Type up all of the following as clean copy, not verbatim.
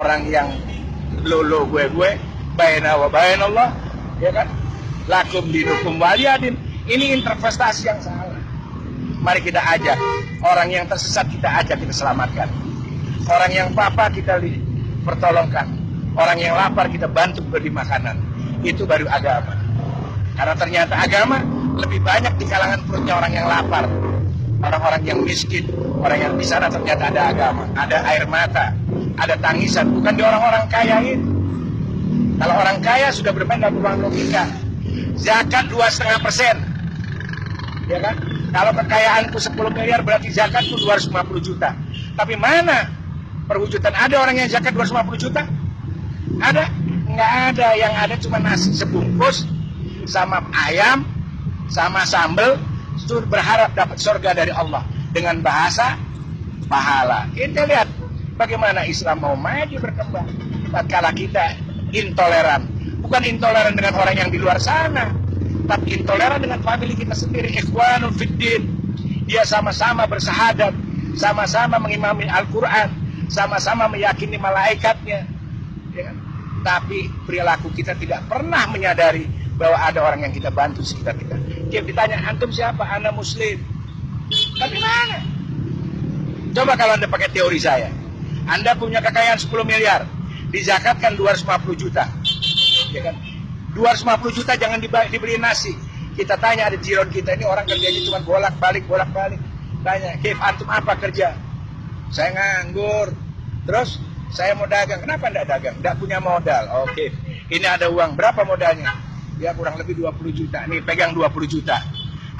orang yang lo gue baina wa bainallah, ya kan, lakum dinukum waliyadin. Ini interpretasi yang salah. Mari kita ajak orang yang tersesat, kita ajak, kita selamatkan. Orang yang papa kita pertolongkan. Orang yang lapar kita bantu beri makanan. Itu baru agama. Karena ternyata agama lebih banyak di kalangan perutnya orang yang lapar, orang-orang yang miskin, orang yang di sana ternyata ada agama, ada air mata, ada tangisan, bukan di orang-orang kaya ini. Kalau orang kaya sudah bermain dalam ruang logika. Zakat 2,5%, ya kan? Kalau kekayaanku 10 miliar berarti zakatku 250 juta. Tapi mana perwujudan? Ada orang yang zakat 250 juta? Ada? Nggak ada. Yang ada cuma nasi sebungkus sama ayam sama sambal, berharap dapat surga dari Allah dengan bahasa pahala. Kita lihat bagaimana Islam mau maju berkembang tatkala kita intoleran. Bukan intoleran dengan orang yang di luar sana, tapi intoleran dengan famili kita sendiri. Ikhwanul fiddin, dia sama-sama bersahadat, sama-sama mengimami Al-Quran, sama-sama meyakini malaikatnya, ya kan? Tapi perilaku kita tidak pernah menyadari bahwa ada orang yang kita bantu sekitar kita. Dia ditanya, antum siapa? Ana muslim. Tapi mana? Coba kalau Anda pakai teori saya, Anda punya kekayaan 10 miliar, dizakatkan 250 juta, ya kan? 250 juta jangan dibeli nasi. Kita tanya, ada jiron kita ini orang kerjanya cuma bolak-balik. Tanya, Kif, antum apa kerja? Saya nganggur. Terus saya mau dagang. Kenapa enggak dagang? Enggak punya modal. Oke, ini ada uang. Berapa modalnya? Ya kurang lebih 20 juta. Nih pegang 20 juta.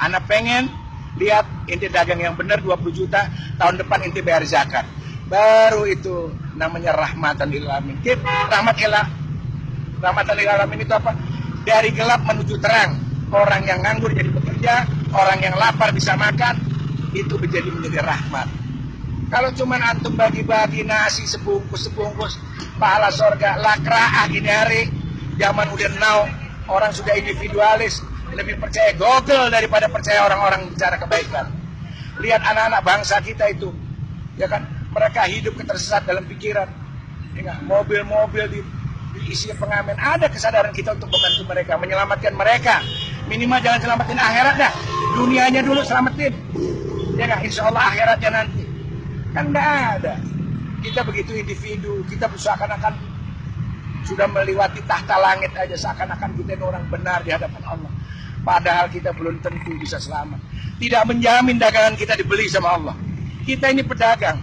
Anak pengen lihat inti dagang yang benar 20 juta. Tahun depan inti bayar zakat. Baru itu namanya rahmatan lil alamin. Kif, rahmatan lil alamin itu apa? Dari gelap menuju terang. Orang yang nganggur jadi bekerja, orang yang lapar bisa makan. Itu menjadi rahmat. Kalau cuman antum bagi-bagi nasi sebungkus, pahala surga, lakra'ah ini hari, zaman udah now, orang sudah individualis, lebih percaya Google daripada percaya orang-orang bicara kebaikan. Lihat anak-anak bangsa kita itu, ya kan, mereka hidup ketersesat dalam pikiran, ya kan? Mobil-mobil diisi pengamen. Ada kesadaran kita untuk membantu mereka, menyelamatkan mereka. Minimal jangan selamatin akhirat dah, dunianya dulu selamatin, ya kan? Insya Allah akhiratnya nanti. Kan nggak ada. Kita begitu individu, kita seakan-akan sudah melewati tahta langit aja, seakan-akan kita ini orang benar di hadapan Allah. Padahal kita belum tentu bisa selamat. Tidak menjamin dagangan kita dibeli sama Allah. Kita ini pedagang.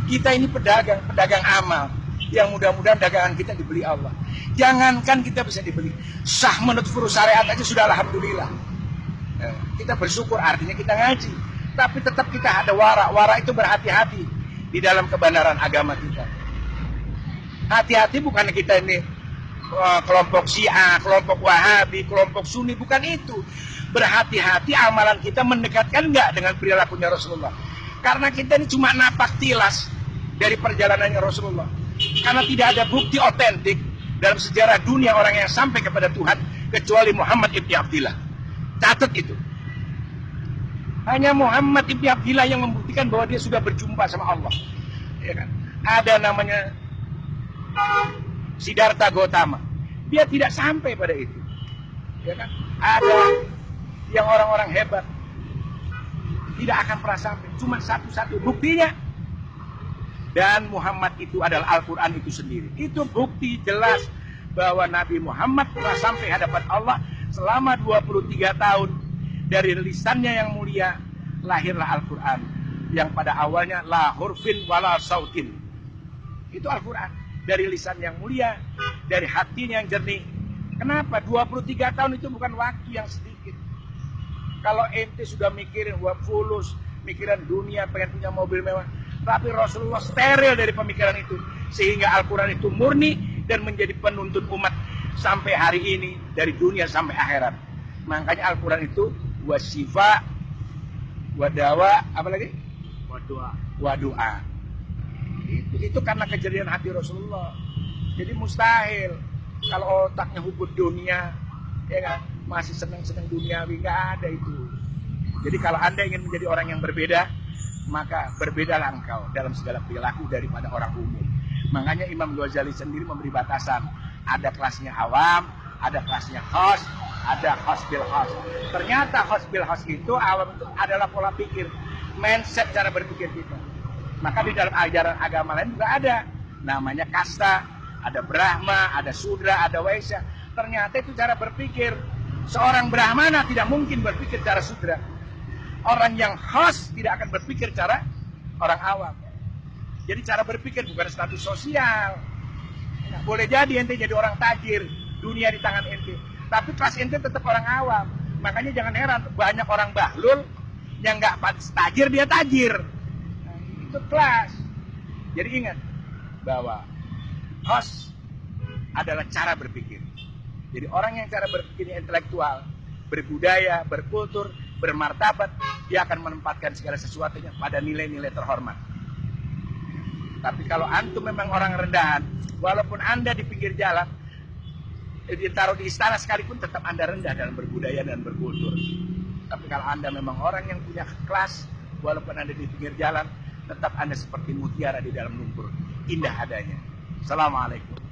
Kita ini pedagang amal. Yang mudah-mudahan dagangan kita dibeli Allah. Jangankan kita bisa dibeli, sah menurut furu syariat aja sudah alhamdulillah. Kita bersyukur, artinya kita ngaji. Tapi tetap kita ada wara. Wara itu berhati-hati di dalam kebenaran agama kita. Hati-hati bukan kita ini kelompok Syiah, kelompok Wahabi, kelompok Sunni, bukan itu. Berhati-hati amalan kita mendekatkan enggak dengan perilakunya Rasulullah. Karena kita ini cuma napak tilas dari perjalanannya Rasulullah. Karena tidak ada bukti otentik dalam sejarah dunia orang yang sampai kepada Tuhan kecuali Muhammad ibn Abdillah. Catat itu. Hanya Muhammad ibn Abdillah yang membuktikan bahwa dia sudah berjumpa sama Allah. Ya kan? Ada namanya Siddhartha Gautama. Dia tidak sampai pada itu. Ya kan? Ada yang orang-orang hebat tidak akan pernah sampai. Cuma satu-satu buktinya. Dan Muhammad itu adalah Al-Quran itu sendiri. Itu bukti jelas bahwa Nabi Muhammad telah sampai hadapan Allah selama 23 tahun. Dari lisannya yang mulia lahirlah Al-Quran, yang pada awalnya la hurfin wala sautin. Itu Al-Quran dari lisan yang mulia, dari hatinya yang jernih. Kenapa? 23 tahun itu bukan waktu yang sedikit. Kalau ente sudah mikirin fulus, mikiran dunia, pengen punya mobil mewah, tapi Rasulullah steril dari pemikiran itu, sehingga Al-Quran itu murni dan menjadi penuntun umat sampai hari ini, dari dunia sampai akhirat. Makanya Al-Quran itu wasifa, wadawa, apa lagi? Wadu'a. Itu karena kejadian hati Rasulullah. Jadi mustahil kalau otaknya hubud dunia, ya kan, masih senang-senang duniawi, nggak ada itu. Jadi kalau Anda ingin menjadi orang yang berbeda, maka berbedalah engkau dalam segala perilaku daripada orang umum. Makanya Imam Ghazali sendiri memberi batasan. Ada kelasnya awam, ada kelasnya khas, ada khas bil khas. Ternyata khas bil khas itu awam itu adalah pola pikir, mindset cara berpikir kita. Maka di dalam ajaran agama lain juga ada. Namanya kasta, ada Brahma, ada Sudra, ada Waisya. Ternyata itu cara berpikir. Seorang Brahmana tidak mungkin berpikir cara Sudra. Orang yang khas tidak akan berpikir cara orang awam. Jadi cara berpikir bukan status sosial. Nah, boleh jadi ente jadi orang tajir, dunia di tangan ente. Tapi kelas ente tetap orang awam. Makanya jangan heran banyak orang bahlul yang nggak tajir dia tajir. Nah, itu kelas. Jadi ingat bahwa khas adalah cara berpikir. Jadi orang yang cara berpikirnya intelektual, berbudaya, berkultur, bermartabat, dia akan menempatkan segala sesuatunya pada nilai-nilai terhormat. Tapi kalau antum memang orang rendahan, walaupun anda di pinggir jalan, ditaruh di istana sekalipun tetap anda rendah dalam berbudaya dan berkultur. Tapi kalau anda memang orang yang punya kelas, walaupun anda di pinggir jalan, tetap anda seperti mutiara di dalam lumpur, indah adanya. Assalamualaikum.